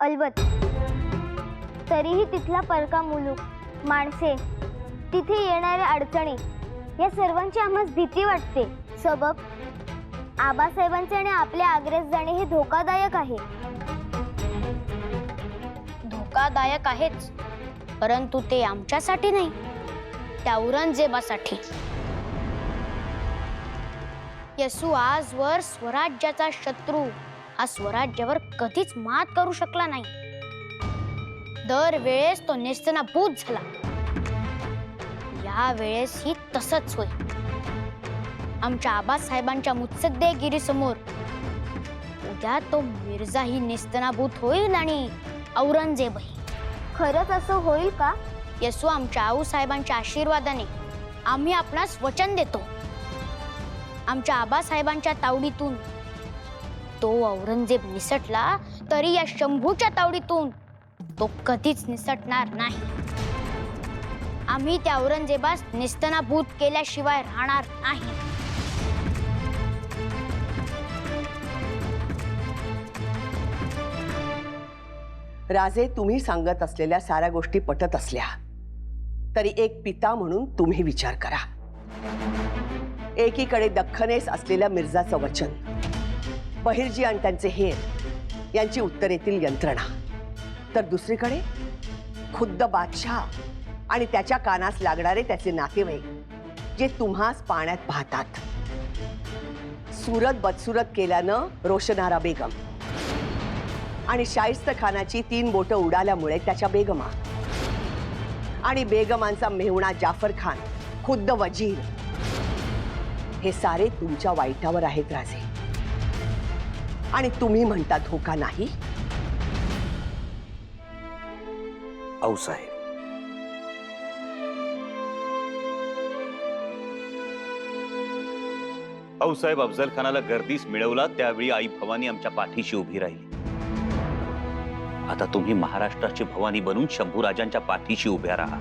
अलबत, तरीही तिथला परका मुलूक, माणसे, तिथे येणाऱ्या अडचणी या सर्वांची आम्हास भीती वाटते. सबब आबासाहेबांचे आणि आपले आग्रेस जाणे हे धोकादायक आहे. धोकादायक आहेच, परंतु ते आमच्यासाठी नाही, त्या औरंगजेबासाठी. येसू आजवर स्वराज्याचा शत्रू हा स्वराज्यावर कधीच मात करू शकला नाही. दरवेळेस तो नेस्तनाबूत झाला. या वेळेसही तसंच होईल. आमच्या आबासाहेबांच्या मुत्सद्देगिरीसमोर उद्या तो मिर्जाही नेस्तनाबूत होईल आणि औरंगजेबही. खरंच असं होईल का? येसू, आमच्या आऊसाहेबांच्या आशीर्वादाने आम्ही आपणास वचन देतो. आमच्या आबासाहेबांच्या तावडीतून तो औरंगजेब निसटला तरी या शंभूच्या तावडीतून तो कधीच निसटणार नाही. आम्ही त्या औरंगजेबास नेस्तनाबूत केल्याशिवाय राहणार नाही. राजे, तुम्ही सांगत असलेल्या साऱ्या गोष्टी पटत असल्या तरी एक पिता म्हणून तुम्ही विचार करा. एकीकडे दख्खनेस असलेल्या मिर्जाचं वचन, बहिर्जी आणि त्यांचे हेर यांची उत्तरेतील यंत्रणा, तर दुसरीकडे खुद्द बादशाह आणि त्याच्या कानास लागणारे त्याचे नातेवाईक जे तुम्हास पाण्यात पाहतात. सुरत बदसुरत केल्यानं रोशनारा बेगम आणि शाहिस्त खानाची 3 बोटं उडाल्यामुळे त्याच्या बेगमा आणि बेगमांचा मेहुणा जाफर खान, खुद्द वजीर, हे सारे तुमच्या वाईटावर आहेत राजे. आणि तुम्ही म्हणता धोका नाही? आऊसाहेब, आऊसाहेब, अफजल खानाला गर्दीस मिळवला त्यावेळी आई भवानी आमच्या पाठीशी उभी राहिली. आता तुम्ही महाराष्ट्राची भवानी बनून शंभूराजांच्या पाठीशी उभ्या राहा.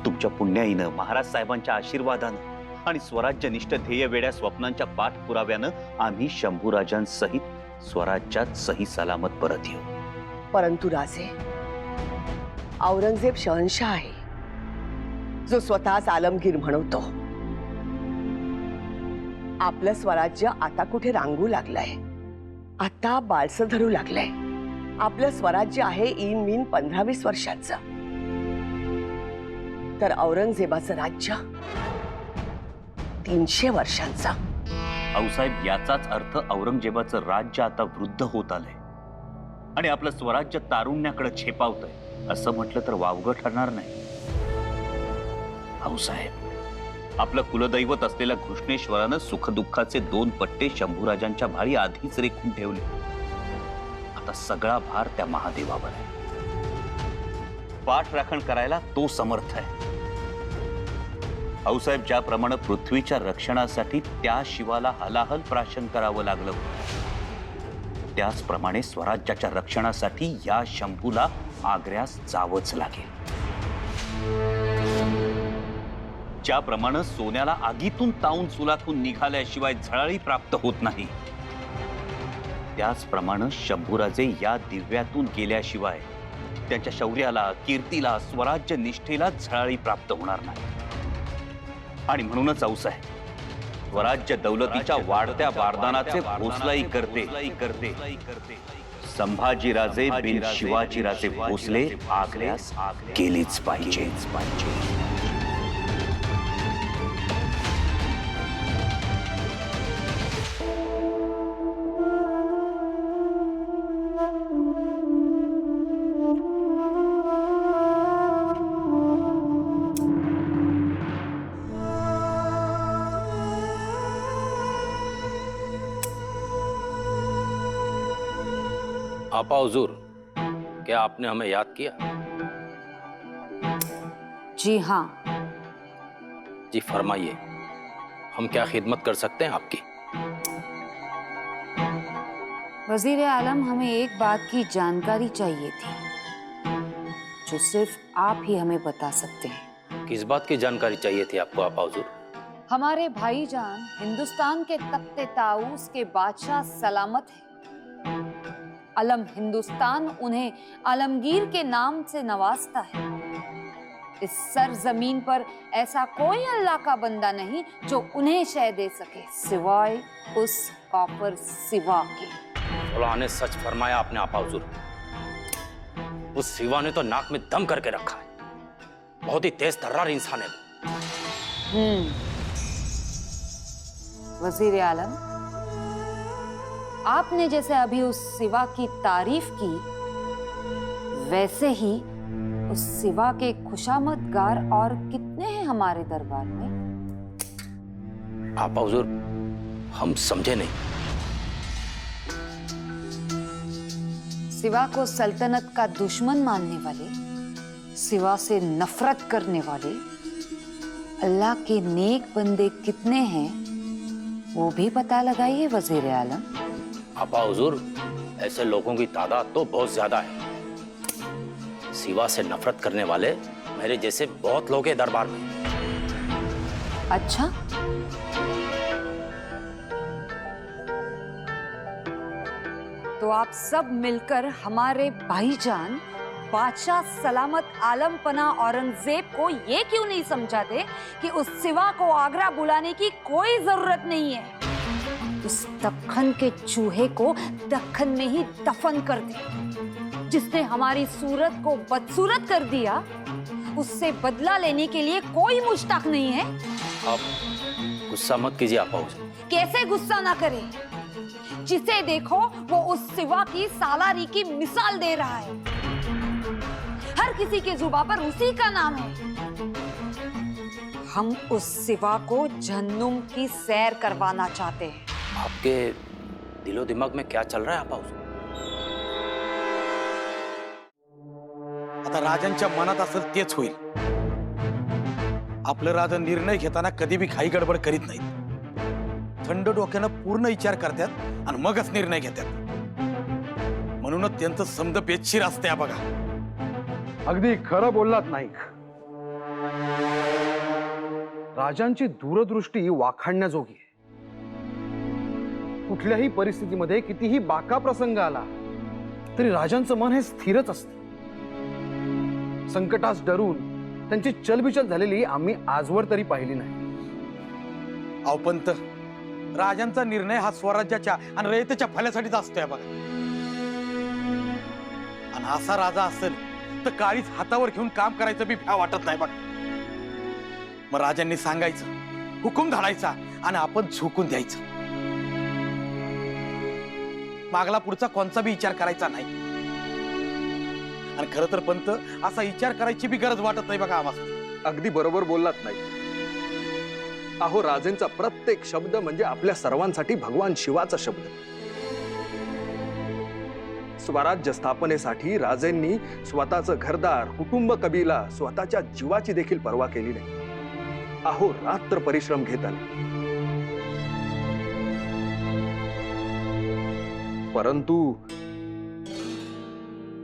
तुमच्या पुण्याईनं, महाराज साहेबांच्या आशीर्वादानं आणि स्वराज्यनिष्ठ ध्येय वेड्या स्वप्नांच्या पाठपुराव्यानं आम्ही शंभूराजांसहित स्वराज्यात सही सलामत परत येऊ. परंतु राजे, औरंगजेब शहनशाह आहे, जो स्वतःच आलमगीर म्हणवतो. आपलं स्वराज्य आता कुठे रांगू लागलंय, आता बाळसं धरू लागलंय. आपलं स्वराज्य आहे इन मीन 15-20 वर्षांचं, तर औरंगजेबाचं राज्य 300 वर्षांचा. आऊसाहेब, याचाच अर्थ औरंगजेबाचं राज्य आता वृद्ध होत आलंय आणि आपलं स्वराज्य तारुण्याकडे झेपावतंय असं म्हटलं तर वावगं ठरणार नाही. आऊसाहेब, आपलं कुलदैवत असलेल्या घृष्णेश्वरानं सुखदुःखाचे 2 पट्टे शंभूराजांच्या भाळी आधीच रेखून ठेवले. आता सगळा भार त्या महादेवावर आहे. पाठराखण करायला तो समर्थ आहे. आऊसाहेब, ज्याप्रमाणे पृथ्वीच्या रक्षणासाठी त्या शिवाला हलाहल प्राशन करावं लागलं, त्याचप्रमाणे स्वराज्याच्या रक्षणासाठी या शंभूला आग्र्यास जावंच लागेल. ज्याप्रमाणे सोन्याला आगीतून तावून सुलाखून निघाल्याशिवाय झळाळी प्राप्त होत नाही, त्याचप्रमाणे शंभूराजे या दिव्यातून गेल्याशिवाय त्यांच्या शौर्याला, कीर्तीला, स्वराज्य निष्ठेला झळाळी प्राप्त होणार नाही. आणि म्हणूनच आऊसाहेब, स्वराज्य दौलतीच्या वाढत्या बारदानाचे भोसलाई करते संभाजीराजे बिन शिवाजीराजे भोसले आग्र्यास गेलेच पाहिजे. आपा हुजूर, क्या आपने हमें याद किया? जी हाँ। जी फरमाइए, हम क्या खिदमत कर सकते हैं आपकी? वजीर आलम, हमें एक बात की जानकारी चाहिए थी जो सिर्फ आप ही हमें बता सकते हैं। किस बात की जानकारी चाहिए थी आपको आपा हुजूर? हमारे भाईजान हिंदुस्तान के तख्ते ताऊस के बादशाह सलामत है। अलम हिंदुस्तान उन्हें आलमगीर के नाम से नवाजता है। इस सरजमीन पर ऐसा कोई अल्लाह का बंदा नहीं जो उन्हें शय दे सके सिवाय उस काफिर सिवा के। खुदा ने सच फरमाया आपने आपा हुजूर। उस सिवा ने तो नाक में दम करके रखा है। बहुत ही तेज तर्रार इंसान है वो। वजीर आलम, आपने जैसे अभी उस सिवा की तारीफ की, वैसे ही उस सिवा के खुशामदगार और कितने हैं हमारे दरबार में? आपा हुजूर, हम समझे नहीं। सिवा को सल्तनत का दुश्मन मानने वाले, सिवा से नफरत करने वाले अल्लाह के नेक बंदे कितने हैं वो भी पता लगाइए वजीर आलम। आपा हुजूर, ऐसे लोगों की तादाद तो बहुत ज्यादा है। सिवा से नफरत करने वाले मेरे जैसे बहुत लोग हैं दरबार में। अच्छा, तो आप सब मिलकर हमारे भाईजान बादशाह सलामत आलम पना औरंगजेब को ये क्यों नहीं समझाते कि उस सिवा को आगरा बुलाने की कोई जरूरत नहीं है। उस दक्खन के चूहे को दक्खन में ही दफन कर दे। जिसने हमारी सूरत को बदसूरत कर दिया, उससे बदला लेने के लिए कोई मुश्ताक नहीं है। आप गुस्सा मत कीजिए आपा हुजूर। कैसे गुस्सा ना करे? जिसे देखो वो उस सिवा की सालारी की मिसाल दे रहा है। हर किसी के जुबां पर उसी का नाम है। हम उस सिवा को जहन्नुम की सैर करवाना चाहते हैं। आपके दिलो दिमाग में क्या चल रहा है आपा हुजूर? आता राजांच्या मनात असेल तेच होईल। आपलं राजा निर्णय घेताना कधी बी घाई गडबड करीत नाहीत। थंड डोक्यानं पूर्ण विचार करतात आणि मगच निर्णय घेतात। म्हणूनच त्यांचं समज बेतशीर असते बघा। अगदी खरं बोललात नाईक। राजांची दूरदृष्टी वाखाणण्याजोगी आहे। कुठल्याही परिस्थितीमध्ये कितीही बाका प्रसंग आला तरी राजांचं मन हे स्थिरच असतं। संकटास डरून त्यांची चलबिचल झालेली आम्ही आजवर तरी पाहिली नाही। अहो पंत, राजांचा निर्णय हा स्वराज्याच्या आणि रयतेच्या भल्यासाठीच असतोय बघा। आणि असा राजा असेल तर काळीच हातावर घेऊन काम करायचं बी भ्या वाटत नाही बघा। मग राजांनी सांगायचं, हुकूम धाडायचा आणि आपण झुकून द्यायचं। मागला पुढचा कोणचा बी विचार करायचा नाही। आणि खरं तर पंत, असा विचार करायची बी गरज वाटत नाही बघा आम्हाला। अगदी बरोबर बोललात नाही। अहो, राजेंचा प्रत्येक शब्द म्हणजे आपल्या सर्वांसाठी भगवान शिवाचा शब्द। स्वराज्य स्थापनेसाठी राजेंनी स्वतःचं घरदार, कुटुंब, कबिला, स्वतःच्या जीवाची देखील पर्वा केली नाही। अहो, रात्र परिश्रम घेत आले।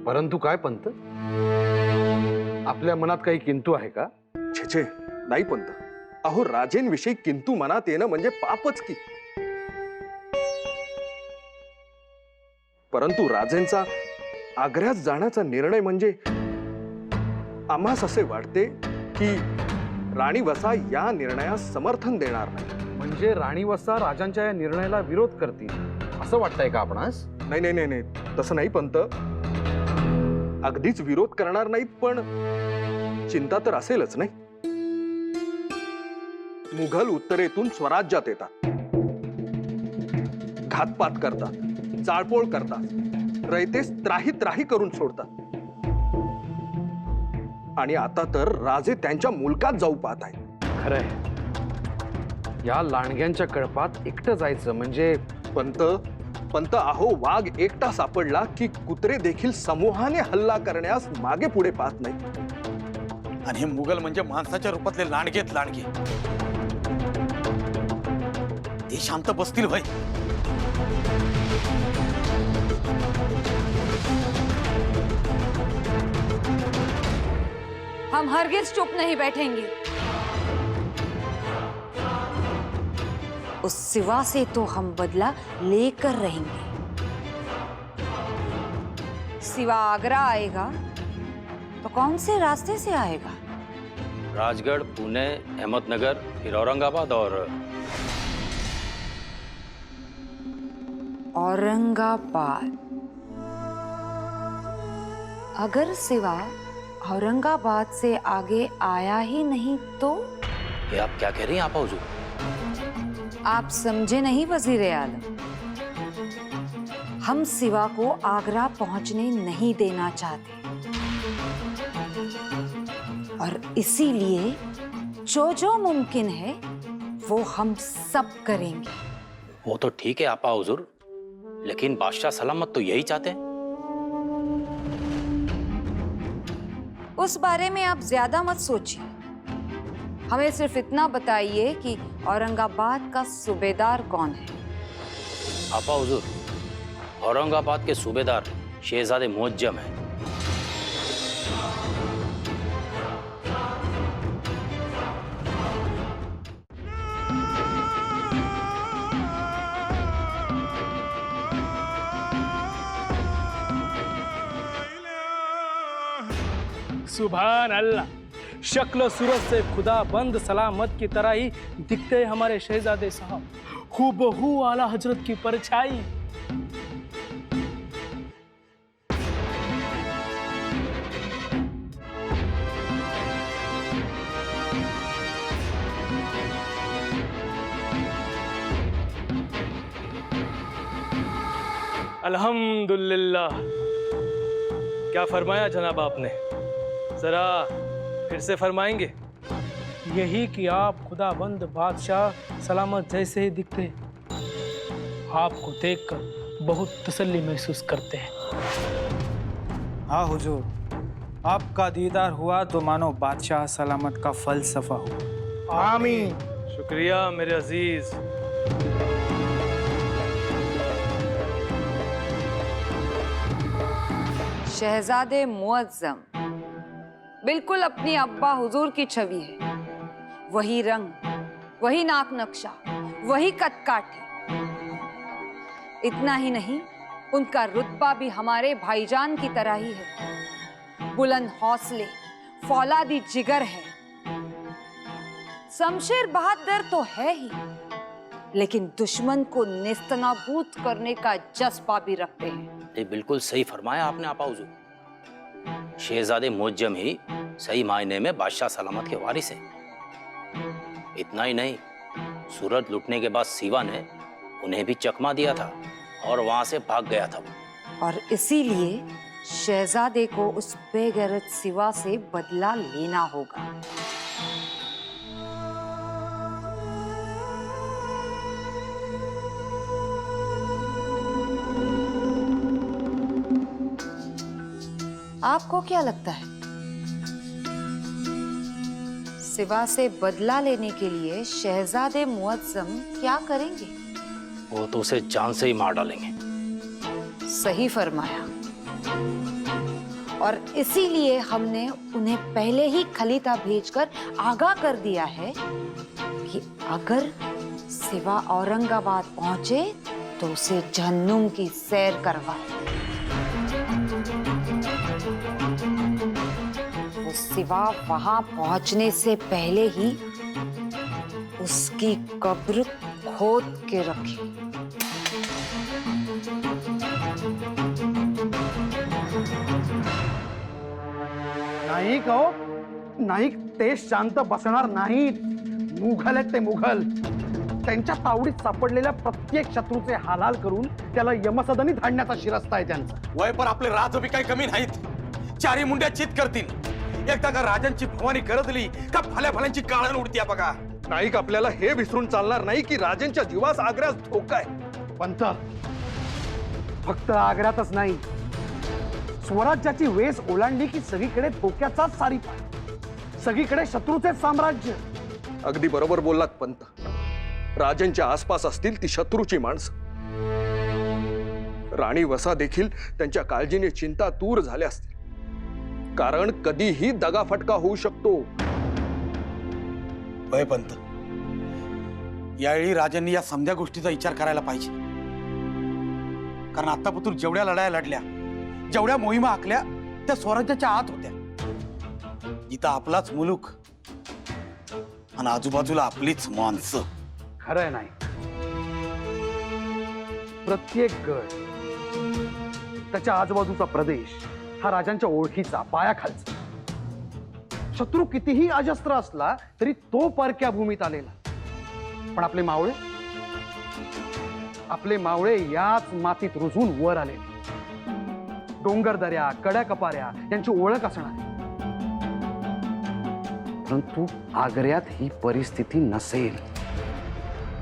परंतु काय पंत? आपल्या मनात काही किंतु आहे का? छे, नाही पंत। अहो, राजेंविषयी किंतु मनात येणं म्हणजे पापच की। परंतु राजेंचा आग्र्यात जाण्याचा निर्णय म्हणजे आम्हास असे वाटते की राणी वसा या निर्णयास समर्थन देणार नाही। म्हणजे राणी वसा राजांच्या या निर्णयाला विरोध करतील असं वाटतंय का आपणास? नाही, तसं नाही पंत। अगदीच विरोध करणार नाहीत, पण चिंता तर असेलच नाही। मुघल उत्तरेतून स्वराज्यात येतात, घातपात करतात, जाळपोळ करतात, रयतेस त्राही करून सोडतात। आणि आता तर राजे त्यांच्या मुलकात जाऊ पाहत आहेत। खरंय, या लांडग्यांच्या कळपात एकटं जायचं म्हणजे पंत अहो, वाघ एकटा सापडला की कुत्रे देखील समूहाने हल्ला करण्यास मागे पुढे पाहत नाहीत। आणि हे मुघल म्हणजे माणसाच्या रूपातले लांडगेत लांडगे। ते शांत बसतील भाई? हम हरगिज चुप नहीं बैठेंगे। उस सिवा से तो हम बदला लेकर रहेंगे। सिवा आगरा आएगा तो कौन से रास्ते से आएगा? राजगढ़, पुणे, अहमदनगर, फिर औरंगाबाद और औरंगाबाद। अगर सिवा औरंगाबाद से आगे आया ही नहीं तो? ये आप क्या कह रही हैं आपा हुजूर? आप समझे नहीं वजीर आलम, हम सिवा को आगरा पहुंचने नहीं देना चाहते और इसीलिए जो जो मुमकिन है वो हम सब करेंगे। वो तो ठीक है आपा हुजूर, लेकिन बादशाह सलामत तो यही चाहते हैं। उस बारे में आप ज्यादा मत सोचिए, हमें सिर्फ इतना बताइए कि औरंगाबाद का सूबेदार कौन है? आपा हुजूर, औरंगाबाद के सूबेदार शहजादे मुअज्जम हैं। सुभान अल्लाह, शक्ल सूरत से खुदा बंद सलामत की तरह ही दिखते हैं हमारे शहजादे साहब, हूबहू आला हजरत की परछाई। अल्हम्दुलिल्लाह। क्या फरमाया जनाब आपने? जरा फिर से फरमाएंगे? यही कि आप खुदाबंद बादशाह सलामत जैसे ही दिखते, आपको देखकर बहुत तसल्ली महसूस करते हैं। हाँ हुजूर, आपका दीदार हुआ तो मानो बादशाह सलामत का फलसफा हुआ। आमीन। शुक्रिया मेरे अजीज। शहजादे मुअज्जम बिल्कुल अपनी अब्बा हुजूर की छवि है। वही रंग, वही नाक नक्शा, वही कदकाठी। इतना ही नहीं, उनका रुतबा भी हमारे भाईजान की तरह ही है। बुलंद हौसले, फौलादी जिगर है। शमशेर बहादुर तो है ही, लेकिन दुश्मन को नेस्तनाबूद करने का जज्बा भी रखते हैं। ये बिल्कुल सही फरमाया आपने आपा हुजूर। शहजादे मुअज्जम ही सही मायने में बादशाह सलामत के वारिस हैं। इतना ही नहीं, सूरत लुटने के बाद सिवा ने उन्हें भी चकमा दिया था और वहां से भाग गया था। और इसीलिए शहजादे को उस बेगैरत सिवा से बदला लेना होगा। आपको क्या लगता है, सिवा से बदला लेने के लिए शहजादे मुअज्जम क्या करेंगे? वो तो उसे जान से ही मार डालेंगे। सही फरमाया। और इसीलिए हमने उन्हें पहले ही खलीता भेजकर आगाह कर दिया है कि अगर सिवा औरंगाबाद पहुंचे तो उसे जहन्नुम की सैर करवाए। वो सिवा वहां पहुंचने से पहले ही उसकी कब्र खोद के रखे। नाईक हो, नाईक ते शांत बसणार नाहीत। मुघल आहेत ते मुघल। त्यांच्या तावडीत सापडलेल्या प्रत्येक शत्रूचे हालाल करून त्याला यमसदनी धाडण्याचा शिरस्ता आहे त्यांचा। वय पर आपले राज बी काही कमी नाहीत। चारी मुंड्या चित करतील। एकदा का राजांची भवानी करदली का भल्या भल्यांची काळण उडतीया बघा। नाईक आपल्याला हे विसरून चालणार नाही की राजांच्या जीवास आग्र्यास धोका आहे। पंत, फक्त आग्र्यातच नाही, स्वराज्याची वेस ओलांडली की सगळीकडे धोक्याचाच सारीपार, सगळीकडे शत्रूचे साम्राज्य। अगदी बरोबर बोललात पंत। राजांच्या आसपास असतील ती शत्रूची माणसं। राणी वसा देखील त्यांच्या काळजीने चिंतातूर झाल्या असतील, कारण कधीही दगाफटका होऊ शकतो। वय पंत, यावेळी राजांनी या समध्या गोष्टीचा विचार करायला पाहिजे, कारण आतापासून जेवढ्या लढाया लढल्या जेवढ्या मोहिमा आखल्या त्या स्वराज्याच्या आत होत्या. इथं आपलाच मुलूक आणि आजूबाजूला आपलीच माणसं. खरंय नाही. प्रत्येक गड, त्याच्या आजूबाजूचा प्रदेश हा राजांच्या ओळखीचा, पायाखालचा. शत्रू कितीही अजस्त्र असला तरी तो परक्या भूमीत आलेला. पण आपले मावळे याच मातीत रुजून वर आले. डोंगर दऱ्या, कड्या कपाऱ्या यांची ओळख असणार. परंतु आग्र्यात ही परिस्थिती नसेल.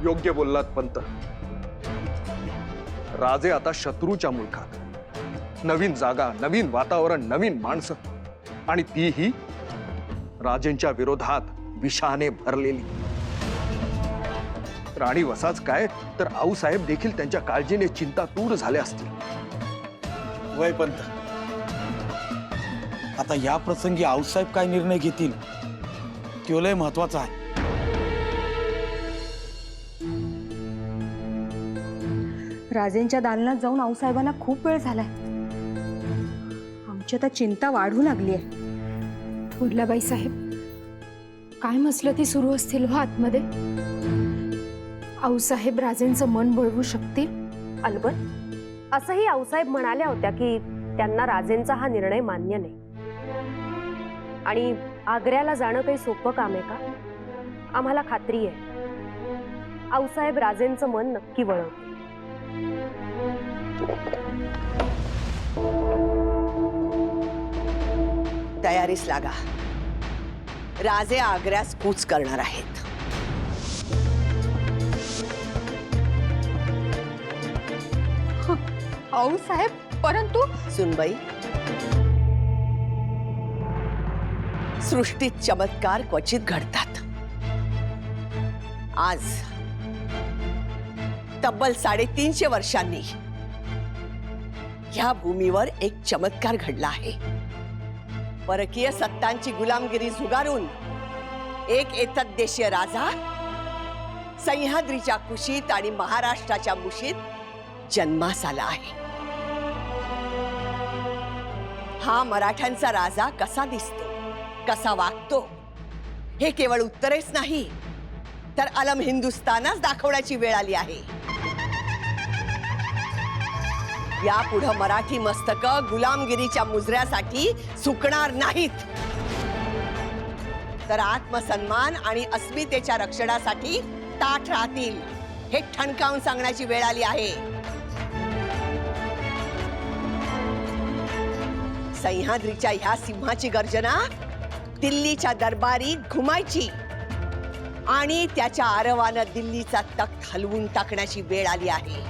योग्य बोललात पंत. राजे आता शत्रूच्या मुलखात. नवीन जागा, नवीन वातावरण, नवीन माणसं, आणि तीही राजेंच्या विरोधात विषाने भरलेली. राणी वसाच काय तर आऊसाहेब देखील त्यांच्या काळजीने चिंतातूर झाले असतील. वय पंत, आता या प्रसंगी आऊसाहेब काय निर्णय घेतील तो लय महत्वाचा आहे. राजेंच्या दालनात जाऊन आऊसाहेबांना खूप वेळ झालाय. आमची आता चिंता वाढू लागली आहे. उर्लाबाई साहेब, काय मसलती सुरू असतील हो आतमध्ये? आऊसाहेब राजेंचं मन वळवू शकतील? अलबत. असंही आऊसाहेब म्हणाल्या होत्या की त्यांना राजेंचा हा निर्णय मान्य नाही. आणि आग्र्याला जाणं काही सोपं काम आहे का? आम्हाला खात्री आहे आऊसाहेब राजेंचं मन नक्की वळवतील. तयारीस लागा. राजे आग्र्यास कूच करणार आहेत. आऊसाहेब, परंतु सुनबाई, सृष्टीत चमत्कार क्वचित घडतात. आज तब्बल 350 वर्षांनी ह्या भूमीवर एक चमत्कार घडला आहे. परकीय सत्तांची गुलामगिरी झुगारून एक एतद्देशीय राजा सह्याद्रीच्या कुशीत आणि महाराष्ट्राच्या मुशीत जन्मास आला आहे. हा मराठ्यांचा राजा कसा दिसतो, कसा वागतो, हे केवळ उत्तरेच नाही तर अलम हिंदुस्थानच दाखवण्याची वेळ आली आहे. यापुढे मराठी मस्तक गुलामगिरीच्या मुजऱ्यासाठी सुकणार नाहीत, तर आत्मसन्मान आणि अस्मितेच्या रक्षणासाठी ताठ राहतील, हे ठणकावून सांगण्याची वेळ आली आहे. सह्याद्रीच्या ह्या सिंहाची गर्जना दिल्लीच्या दरबारीत घुमायची आणि त्याच्या आरवानं दिल्लीचा तख्त हलवून टाकण्याची वेळ आली आहे.